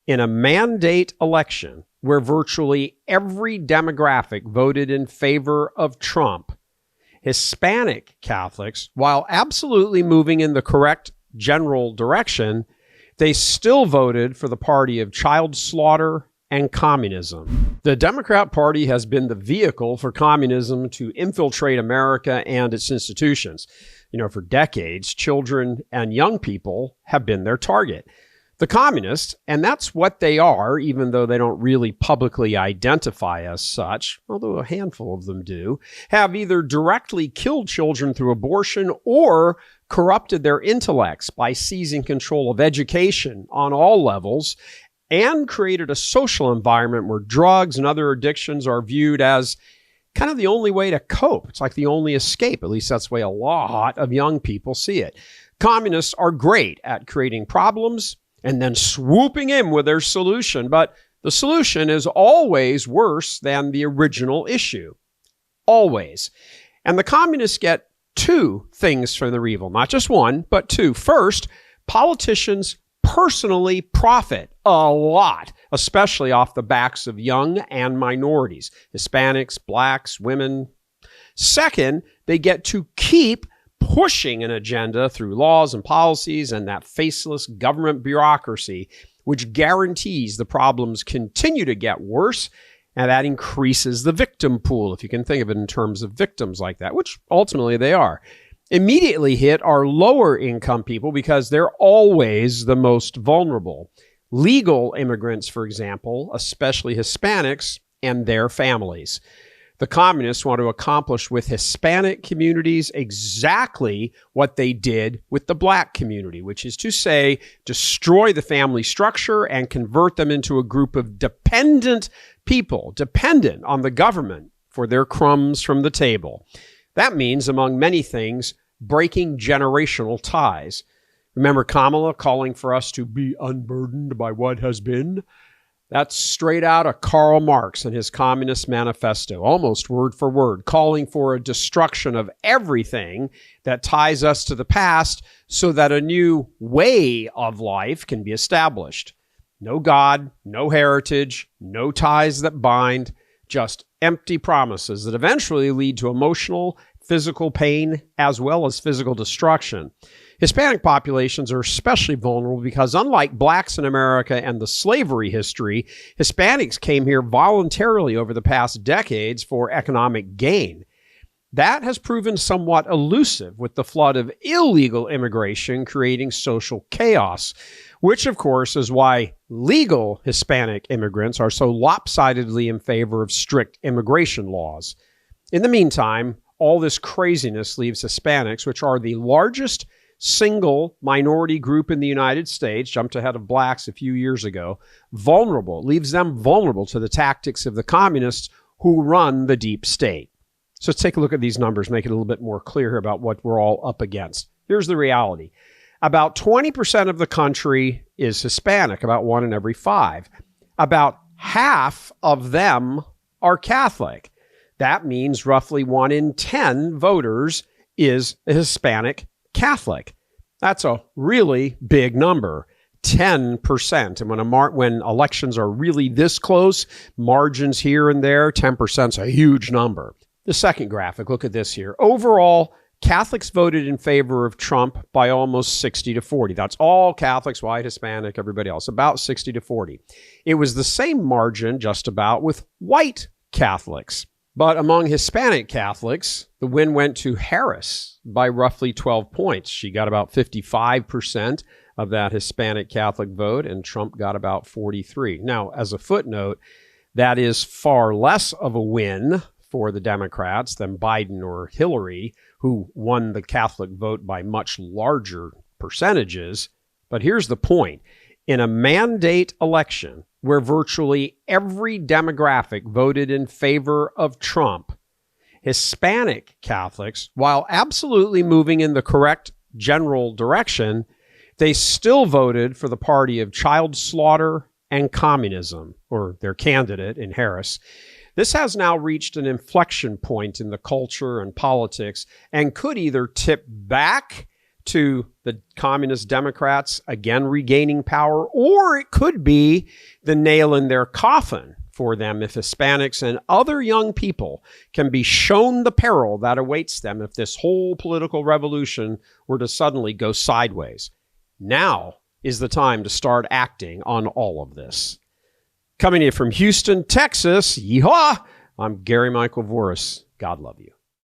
In a mandate election where virtually every demographic voted in favor of Trump, Hispanic Catholics, while absolutely moving in the correct general direction, they still voted for the party of child slaughter and communism. The Democrat Party has been the vehicle for communism to infiltrate America and its institutions. For decades, children and young people have been their target. The communists, and that's what they are, even though they don't really publicly identify as such, although a handful of them do, have either directly killed children through abortion or corrupted their intellects by seizing control of education on all levels and created a social environment where drugs and other addictions are viewed as kind of the only way to cope. It's like the only escape. At least that's the way a lot of young people see it. Communists are great at creating problems and then swooping in with their solution. But the solution is always worse than the original issue. Always. And the communists get two things from their evil, not just one, but two. First, politicians personally profit a lot, especially off the backs of young and minorities, Hispanics, blacks, women. Second, they get to keep pushing an agenda through laws and policies and that faceless government bureaucracy, which guarantees the problems continue to get worse, and that increases the victim pool, if you can think of it in terms of victims like that, which ultimately they are. Immediately hit are lower income people because they're always the most vulnerable. Legal immigrants, for example, especially Hispanics and their families. The communists want to accomplish with Hispanic communities exactly what they did with the black community, which is to say, destroy the family structure and convert them into a group of dependent people, dependent on the government for their crumbs from the table. That means, among many things, breaking generational ties. Remember Kamala calling for us to be unburdened by what has been? That's straight out of Karl Marx and his Communist Manifesto, almost word for word, calling for a destruction of everything that ties us to the past so that a new way of life can be established. No God, no heritage, no ties that bind, just empty promises that eventually lead to emotional, physical pain, as well as physical destruction. Hispanic populations are especially vulnerable because, unlike blacks in America and the slavery history, Hispanics came here voluntarily over the past decades for economic gain. That has proven somewhat elusive with the flood of illegal immigration creating social chaos, which, of course, is why legal Hispanic immigrants are so lopsidedly in favor of strict immigration laws. In the meantime, all this craziness leaves Hispanics, which are the largest single minority group in the United States, jumped ahead of blacks a few years ago, vulnerable, leaves them vulnerable to the tactics of the communists who run the deep state. So let's take a look at these numbers, make it a little bit more clear here about what we're all up against. Here's the reality. About 20% of the country is Hispanic, about 1 in every 5. About half of them are Catholic. That means roughly 1 in 10 voters is a Hispanic Catholic. That's a really big number, 10%. And when elections are really this close, margins here and there, 10% is a huge number. The second graphic, look at this here. Overall, Catholics voted in favor of Trump by almost 60-40. That's all Catholics, white, Hispanic, everybody else, about 60-40. It was the same margin, just about, with white Catholics. But among Hispanic Catholics, the win went to Harris by roughly 12 points. She got about 55% of that Hispanic Catholic vote, and Trump got about 43%. Now, as a footnote, that is far less of a win for the Democrats than Biden or Hillary, who won the Catholic vote by much larger percentages. But here's the point. In a mandate election where virtually every demographic voted in favor of Trump, Hispanic Catholics, while absolutely moving in the correct general direction, they still voted for the party of child slaughter and communism, or their candidate in Harris. This has now reached an inflection point in the culture and politics and could either tip back to the communist Democrats again regaining power, or it could be the nail in their coffin for them if Hispanics and other young people can be shown the peril that awaits them if this whole political revolution were to suddenly go sideways. Now is the time to start acting on all of this. Coming to you from Houston, Texas, yeehaw! I'm Gary Michael Voris. God love you.